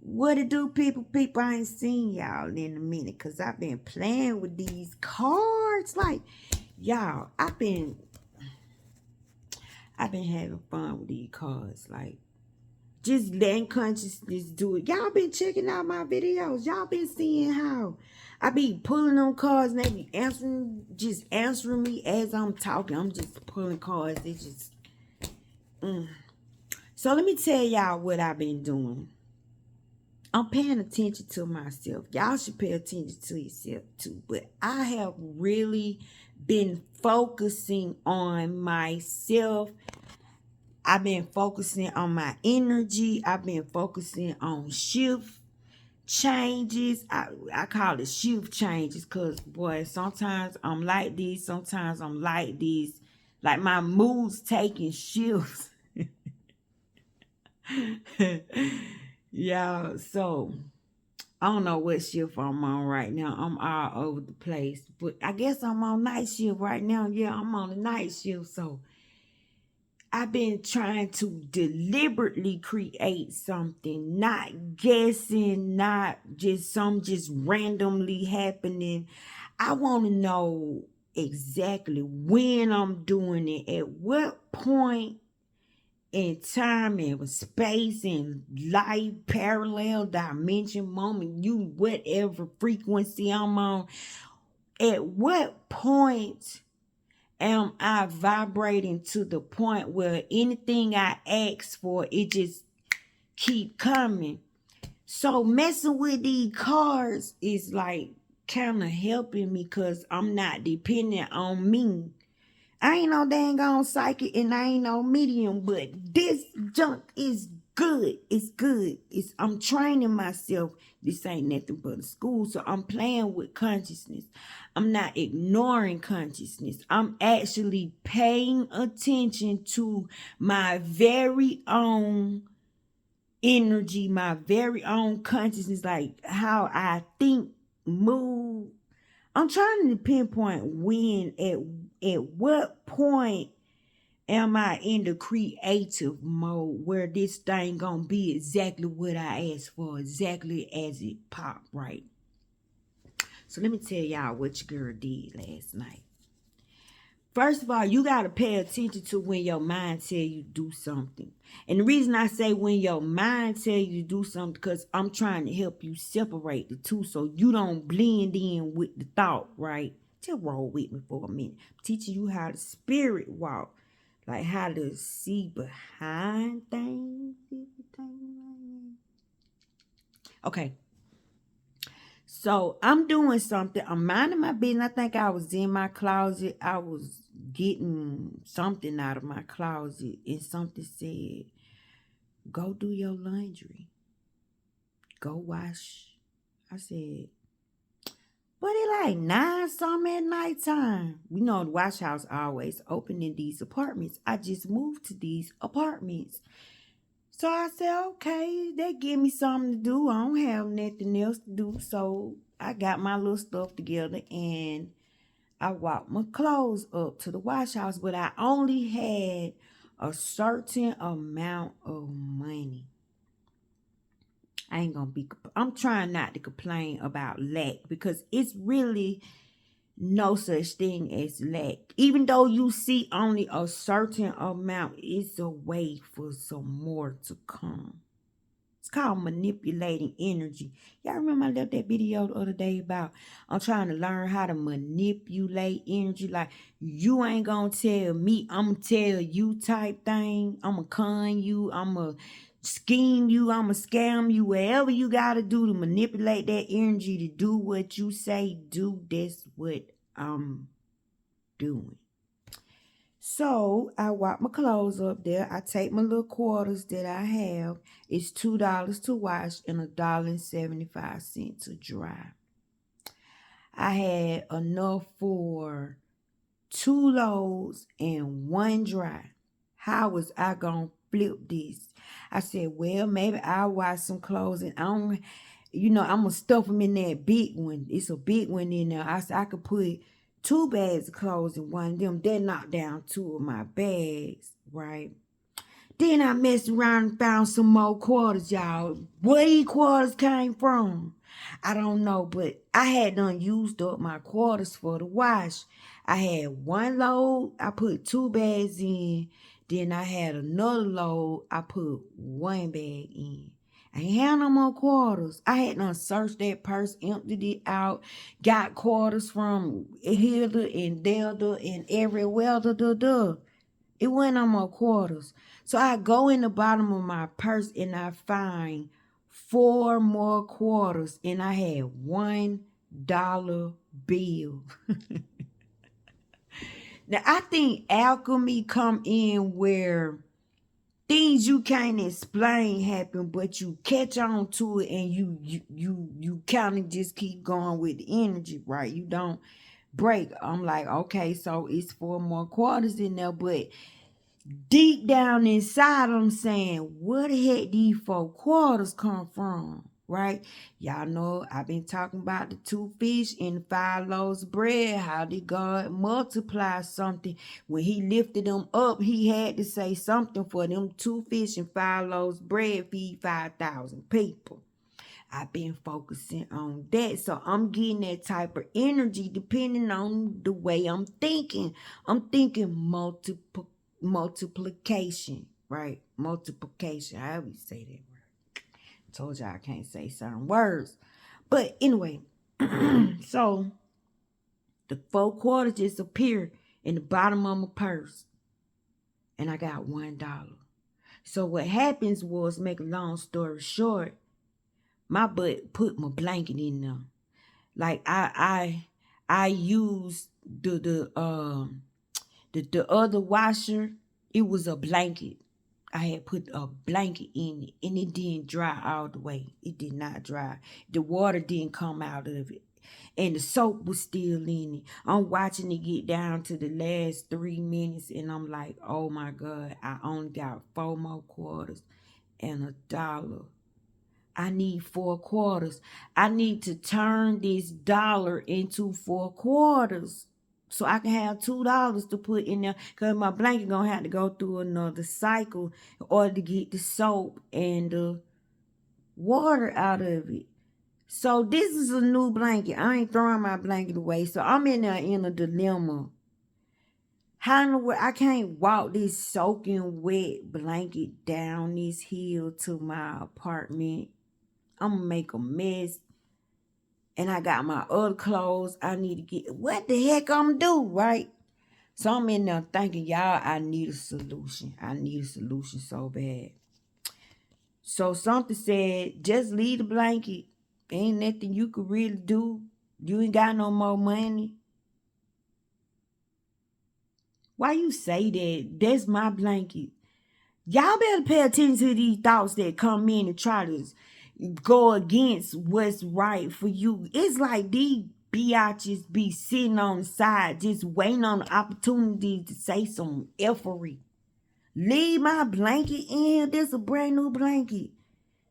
What it do, people? People, I ain't seen y'all in a minute because I've been playing with these cards. Like, y'all, I've been having fun with these cards. Like, just letting consciousness do it. Y'all been checking out my videos. Y'all been seeing how I be pulling on cards and they be answering me as I'm talking. I'm just pulling cards. It just, So let me tell y'all what I've been doing. I'm paying attention to myself. Y'all should pay attention to yourself too. But I have really been focusing on myself. I've been focusing on my energy. I've been focusing on shift changes. I call it shift changes because, boy, sometimes I'm like this. Sometimes I'm like this. Like my mood's taking shifts. Yeah, so I don't know what shift I'm on right now. I'm all over the place. But I guess I'm on night shift right now. Yeah, I'm on the night shift. So I've been trying to deliberately create something, not guessing, not just randomly happening. I want to know exactly when I'm doing it, at what point in time and space and life, parallel dimension, moment, you whatever frequency I'm on, at what point am I vibrating to the point where anything I ask for, it just keep coming. So messing with these cards is like kind of helping me because I'm not dependent on me. I ain't no dang on psychic and I ain't no medium, but this junk is good. It's good. I'm training myself. This ain't nothing but a school. So I'm playing with consciousness. I'm not ignoring consciousness. I'm actually paying attention to my very own energy, my very own consciousness, like how I think, move. I'm trying to pinpoint when, at what point am I in the creative mode where this thing gonna be exactly what I asked for, exactly as it popped, right? So let me tell y'all what your girl did last night. First of all, you got to pay attention to when your mind tell you do something. And the reason I say when your mind tell you to do something, because I'm trying to help you separate the two so you don't blend in with the thought, right? Just roll with me for a minute. I'm teaching you how to spirit walk, like how to see behind things. Okay, so I'm doing something. I'm minding my business. I think I was in my closet. I was getting something out of my closet, and something said, "Go do your laundry. Go wash." I said, "But it like 9 something at nighttime." You know, the wash house always open in these apartments. I just moved to these apartments. So I said, okay, they give me something to do. I don't have nothing else to do. So I got my little stuff together and I walked my clothes up to the wash house, but I only had a certain amount of money. I ain't gonna be, I'm trying not to complain about lack because it's really no such thing as lack. Even though you see only a certain amount, it's a way for some more to come. It's called manipulating energy. Y'all remember I left that video the other day about I'm trying to learn how to manipulate energy. Like you ain't gonna tell me, I'm gonna tell you type thing. I'm gonna con you. I'm gonna scheme you. I'm gonna scam you. Whatever you gotta do to manipulate that energy to do what you say do. That's what I'm doing. So I wipe my clothes up there. I take my little quarters that I have. It's $2 to wash and $1.75 to dry. I had enough for 2 loads and 1 dry. How was I gonna flip this? I said, well, maybe I'll wash some clothes and I'm gonna stuff them in that big one. It's a big one in there. I said I could put 2 bags of clothes in one of them. That knocked down 2 of my bags, right? Then I messed around and found some more quarters, y'all. Where these quarters came from, I don't know, but I had done used up my quarters for the wash. I had one load, I put 2 bags in. Then I had another load, I put 1 bag in. I ain't had no more quarters. I had done searched that purse, emptied it out, got quarters from Hilda and Delta and everywhere. It wasn't no more quarters. So I go in the bottom of my purse and I find 4 more quarters and I had $1 bill. Now I think alchemy come in where things you can't explain happen, but you catch on to it and you kind of just keep going with the energy, right? You don't break. I'm like, okay, so it's 4 more quarters in there, but deep down inside, I'm saying, where the heck these 4 quarters come from, right? Y'all know I've been talking about the 2 fish and 5 loaves of bread. How did God multiply something? When he lifted them up, he had to say something for them 2 fish and 5 loaves of bread feed 5,000 people. I've been focusing on that. So I'm getting that type of energy depending on the way I'm thinking. I'm thinking multiplication, right? Multiplication. I always say that word. Told y'all I can't say certain words. But anyway, so the 4 quarters just appeared in the bottom of my purse. And I got $1. So what happens was, make a long story short, my butt put my blanket in there. Like I used the other washer. It was a blanket. I had put a blanket in it and it didn't dry all the way. It did not dry. The water didn't come out of it. And the soap was still in it. I'm watching it get down to the last 3 minutes and I'm like, oh my God, I only got 4 more quarters and $1. I need 4 quarters. I need to turn this dollar into 4 quarters so I can have $2 to put in there, because my blanket gonna have to go through another cycle in order to get the soap and the water out of it. So this is a new blanket. I ain't throwing my blanket away. So I'm in there in a dilemma. How in the world I can't walk this soaking wet blanket down this hill to my apartment. I'm gonna make a mess. And I got my other clothes I need to get. What the heck I'm do, right? So I'm in there thinking, y'all, I need a solution. I need a solution so bad. So something said, just leave the blanket. Ain't nothing you could really do. You ain't got no more money. Why you say that? That's my blanket. Y'all better pay attention to these thoughts that come in and try to go against what's right for you. It's like these biatches be sitting on the side just waiting on the opportunity to say some effery. Leave my blanket in here. This a brand new blanket.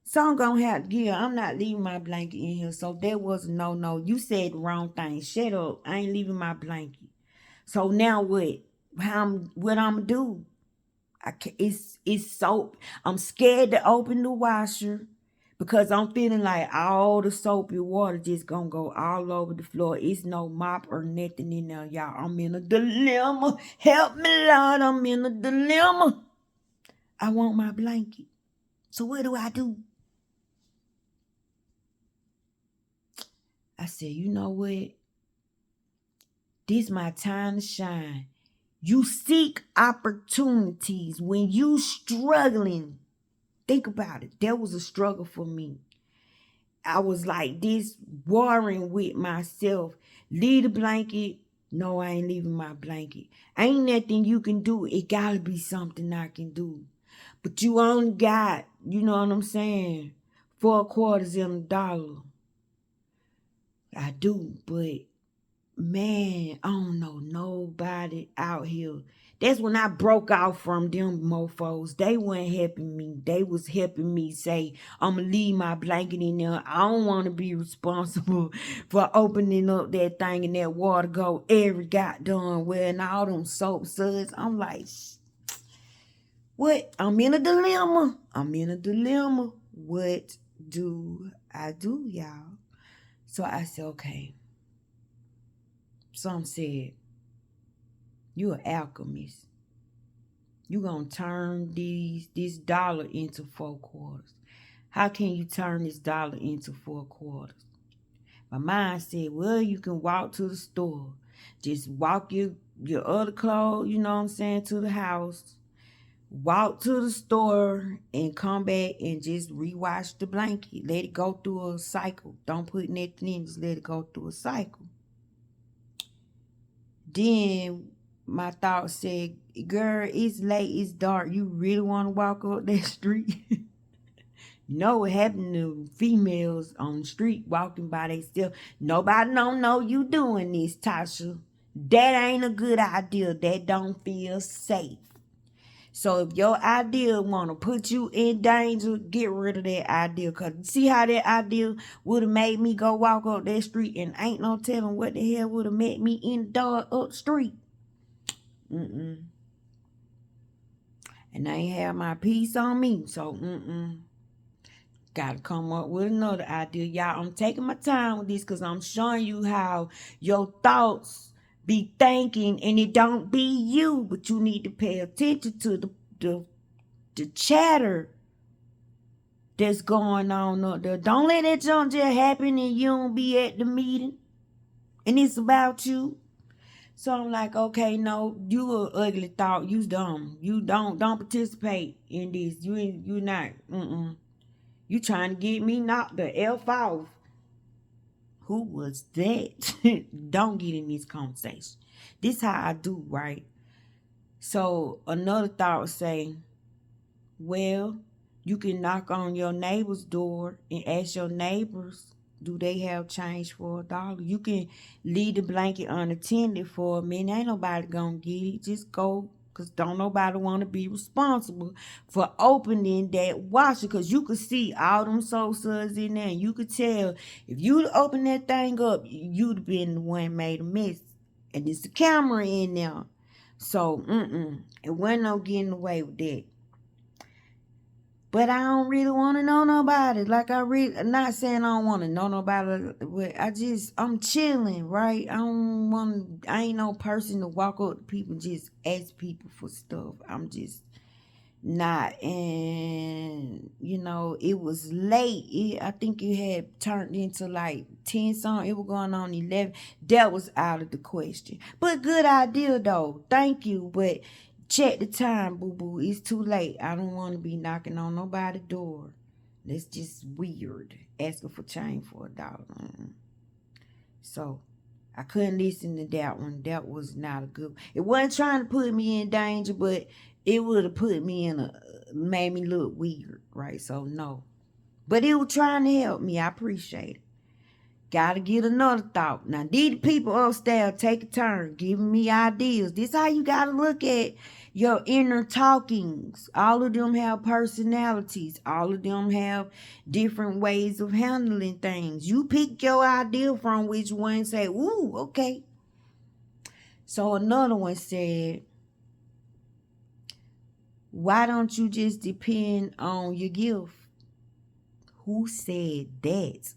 So I'm gonna have to, yeah, I'm not leaving my blanket in here. So that was a no. You said the wrong thing. Shut up. I ain't leaving my blanket. So now what? What I'm gonna do? It's soap. I'm scared to open the washer because I'm feeling like all the soapy water just gonna go all over the floor. It's no mop or nothing in there, y'all. I'm in a dilemma. Help me, Lord. I'm in a dilemma. I want my blanket. So what do I do? I said, you know what? This my time to shine. You seek opportunities when you struggling. Think about it. That was a struggle for me. I was like this, warring with myself. Leave the blanket. No, I ain't leaving my blanket. Ain't nothing you can do. It gotta be something I can do. But you only got, you know what I'm saying, 4 quarters and $1. I do, but man, I don't know nobody out here. That's when I broke off from them mofos. They weren't helping me. They was helping me say, I'm going to leave my blanket in there. I don't want to be responsible for opening up that thing and that water go every goddamn well and all them soap suds. I'm like, What? I'm in a dilemma. I'm in a dilemma. What do I do, y'all? So I said, okay. Some said, you an alchemist. You gonna turn this dollar into 4 quarters. How can you turn this dollar into 4 quarters? My mind said, well, you can walk to the store. Just walk your other clothes, you know what I'm saying, to the house. Walk to the store and come back and just rewash the blanket. Let it go through a cycle. Don't put nothing in, just let it go through a cycle. Then my thought said, girl, it's late, it's dark. You really want to walk up that street? You know what happened to females on the street walking by themselves. Nobody don't know you doing this, Tasha. That ain't a good idea. That don't feel safe. So if your idea want to put you in danger, get rid of that idea. Because see how that idea would have made me go walk up that street and ain't no telling what the hell would have met me in the dark up street. And I ain't have my peace on me. So, Gotta come up with another idea. Y'all, I'm taking my time with this because I'm showing you how your thoughts be thinking and it don't be you. But you need to pay attention to the chatter that's going on up there. Don't let that junk just happen and you don't be at the meeting. And it's about you. So I'm like, okay, no, you a ugly thought. You dumb. You don't participate in this. You not. You trying to get me knocked the F off. Who was that? Don't get in this conversation. This how I do, right? So another thought say, well, you can knock on your neighbor's door and ask your neighbors, do they have change for $1? You can leave the blanket unattended for a minute. Ain't nobody gonna get it. Just go. Because don't nobody want to be responsible for opening that washer. Because you could see all them soap suds in there. And you could tell if you'd open that thing up, you'd have been the one made a mess. And there's a camera in there. So, it wasn't no getting away with that. But I don't really want to know nobody. Like I'm not saying I don't want to know nobody, but I'm chilling, right? I ain't no person to walk up to people and just ask people for stuff. I'm just not. And, it was late. I think it had turned into like 10 something. It was going on 11. That was out of the question. But good idea though. Thank you. But check the time, boo-boo. It's too late. I don't want to be knocking on nobody's door. That's just weird. Asking for change for $1. So, I couldn't listen to that one. That was not a good. It wasn't trying to put me in danger, but it would have put me made me look weird, right? So, no. But it was trying to help me. I appreciate it. Gotta get another thought. Now, these people upstairs take a turn giving me ideas. This how you gotta look at your inner talkings. All of them have personalities. All of them have different ways of handling things. You pick your idea from which one say, ooh, okay. So another one said, why don't you just depend on your gift? Who said that?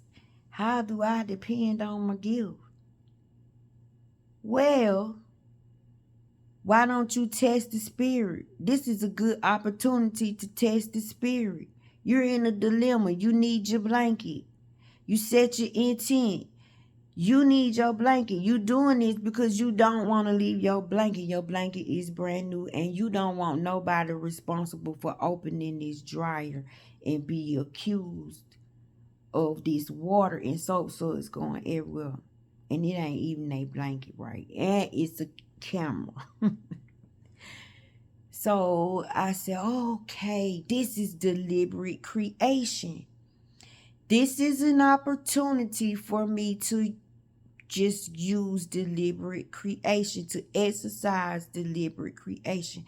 How do I depend on my gift? Well, why don't you test the spirit? This is a good opportunity to test the spirit. You're in a dilemma. You need your blanket. You set your intent. You need your blanket. You doing this because you don't want to leave your blanket. Your blanket is brand new and you don't want nobody responsible for opening this dryer and be accused of this water and soap suds going everywhere. And it ain't even a blanket, right? And it's a camera. So I said, okay, this is deliberate creation. This is an opportunity for me to just use deliberate creation, to exercise deliberate creation.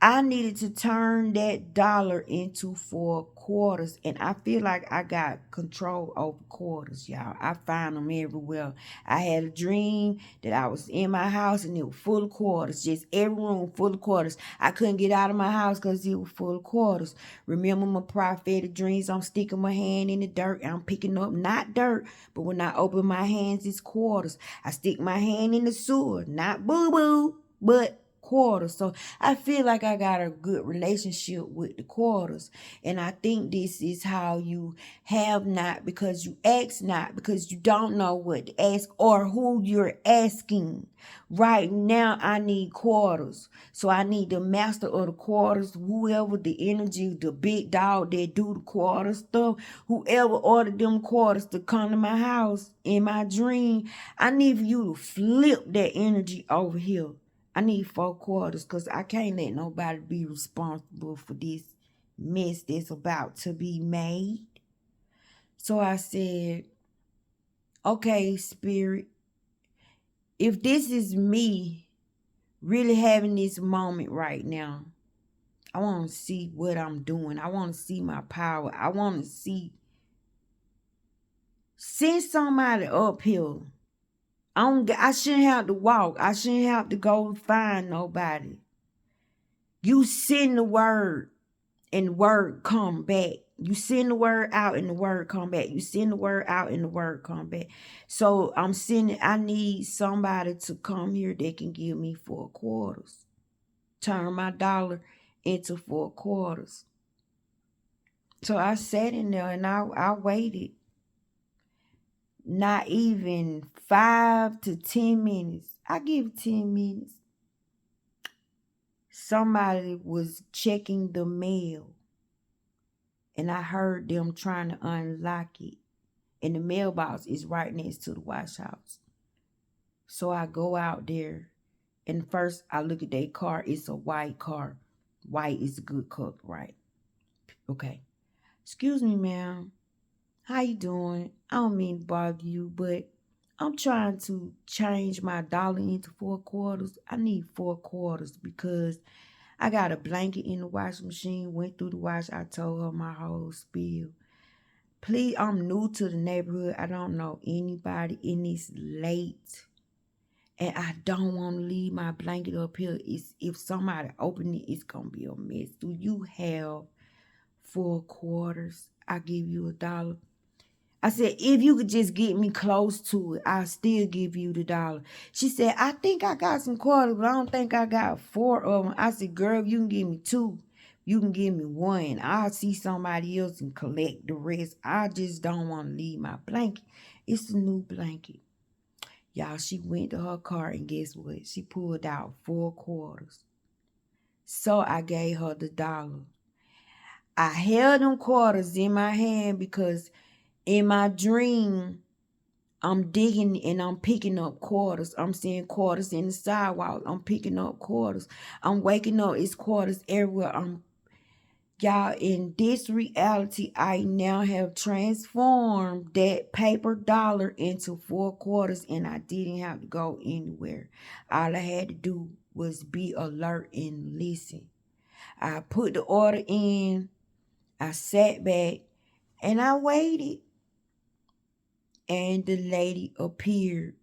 I needed to turn that dollar into 4 quarters, and I feel like I got control over quarters, y'all. I find them everywhere. I had a dream that I was in my house and it was full of quarters, just every room full of quarters. I couldn't get out of my house because it was full of quarters. Remember my prophetic dreams? I'm sticking my hand in the dirt and I'm picking up not dirt, but when I open my hands, it's quarters. I stick my hand in the sewer, not boo-boo, but quarters. So I feel like I got a good relationship with the quarters. And I think this is how you have not, because you ask not, because you don't know what to ask or who you're asking. Right now, I need quarters. So I need the master of the quarters, whoever the energy, the big dog that do the quarter stuff, whoever ordered them quarters to come to my house in my dream. I need for you to flip that energy over here. I need 4 quarters because I can't let nobody be responsible for this mess that's about to be made. So I said, okay, Spirit, if this is me really having this moment right now, I want to see what I'm doing. I want to see my power. I want to send somebody up here. I shouldn't have to walk. I shouldn't have to go find nobody. You send the word and the word come back. You send the word out and the word come back. You send the word out and the word come back. So I need somebody to come here that can give me 4 quarters. Turn my dollar into 4 quarters. So I sat in there and I waited. Not even 5 to 10 minutes. I give 10 minutes. Somebody was checking the mail. And I heard them trying to unlock it. And the mailbox is right next to the wash house. So I go out there. And first I look at their car. It's a white car. White is a good color, right? Okay. Excuse me, ma'am. How you doing? I don't mean to bother you, but I'm trying to change my dollar into 4 quarters. I need 4 quarters because I got a blanket in the washing machine. Went through the wash. I told her my whole spiel. Please, I'm new to the neighborhood. I don't know anybody, and it's late. And I don't want to leave my blanket up here. If somebody open it, it's going to be a mess. Do you have 4 quarters? I give you $1. I said, if you could just get me close to it, I'll still give you the $1. She said, I think I got some quarters, but I don't think I got 4 of them. I said, girl, you can give me 2. You can give me 1. I'll see somebody else and collect the rest. I just don't want to leave my blanket. It's a new blanket. Y'all, she went to her car and guess what? She pulled out 4 quarters. So I gave her the $1. I held them quarters in my hand because in my dream, I'm digging and I'm picking up quarters. I'm seeing quarters in the sidewalk. I'm picking up quarters. I'm waking up. It's quarters everywhere. Y'all, in this reality, I now have transformed that paper dollar into 4 quarters and I didn't have to go anywhere. All I had to do was be alert and listen. I put the order in. I sat back and I waited. And the lady appeared.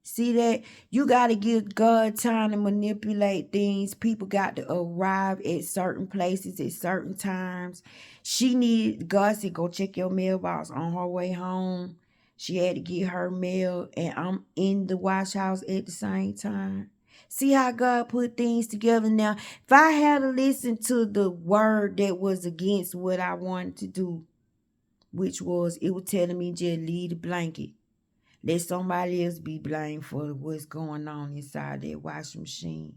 See that? You got to give God time to manipulate things. People got to arrive at certain places at certain times. God said, go check your mailbox on her way home. She had to get her mail, and I'm in the wash house at the same time. See how God put things together now? If I had to listen to the word that was against what I wanted to do, which was, it was telling me just leave the blanket. Let somebody else be blamed for what's going on inside that washing machine.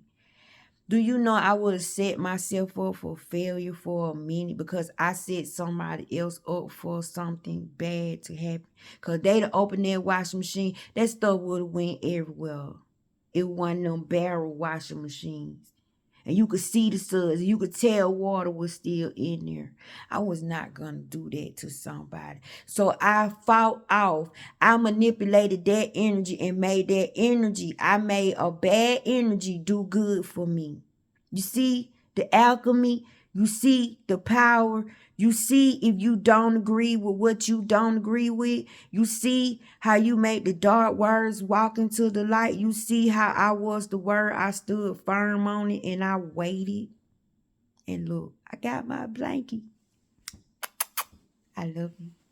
Do you know I would have set myself up for failure for a minute because I set somebody else up for something bad to happen? Because they'd open that washing machine, that stuff would have went everywhere. It wasn't them barrel washing machines. And you could see the suds. You could tell water was still in there. I was not going to do that to somebody. So I fought off. I manipulated that energy and made that energy. I made a bad energy do good for me. You see the alchemy? You see the power? You see, if you don't agree with what you don't agree with, you see how you make the dark words walk into the light. You see how I was the word. I stood firm on it and I waited. And look, I got my blankie. I love you.